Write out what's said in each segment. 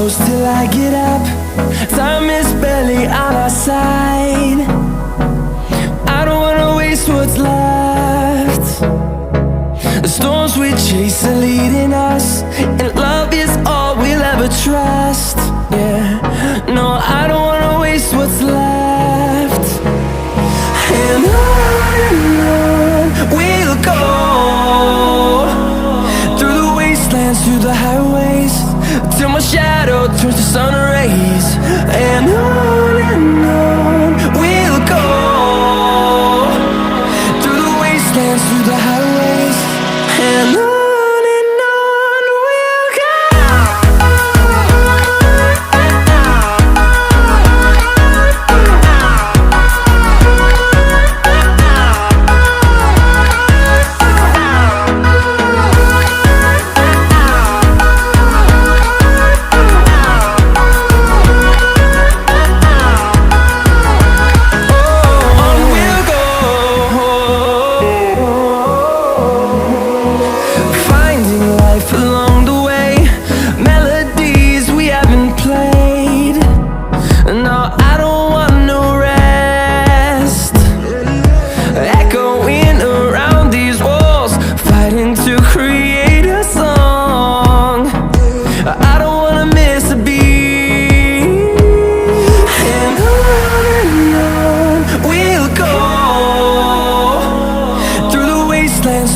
close till I get up. Time is barely on our side. I don't wanna waste what's left. The storms we chase are leading us, and love is all we'll ever trust. Yeah, no, I don't wanna waste what's left. And on we'll go, through the wastelands, through the highways, till my shadow turns to sun rays. And on we'll go, through the wastelands, through the highways, and on we'll go.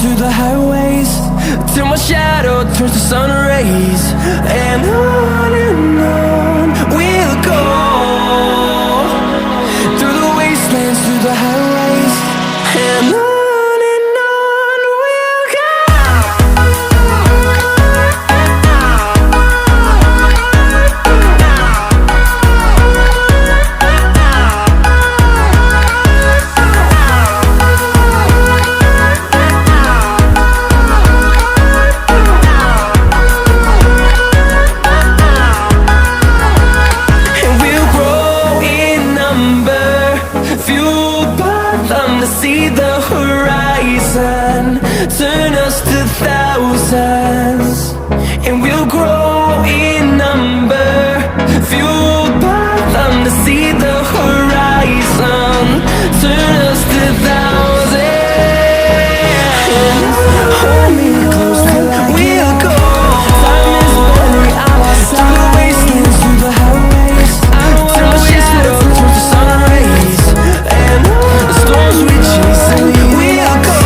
Through the highways, till my shadow turns to sun rays. And on we'll go, through the wastelands, through the highways, and on we'll go. To see the horizon turn us to thousands, and we'll grow in number, fueled by them. To see the horizon turn us to thousands. Hold me close till I we'll go. Time is barely on our side. Through the wastelands, through the highways, till my shadow turns to sun rays. And the storms we chase and we'll go.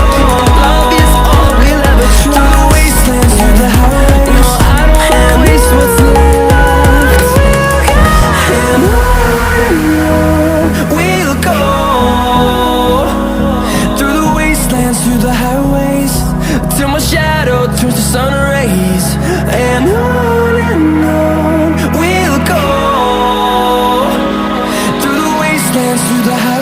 Love is all we'll ever trust. Through the wastelands, through the highways, no, I don't wanna waste what's left. And on we'll go, through the wastelands, through the highways, till my shadow turns to sun rays. And on we'll go, through the wastelands, through the highways.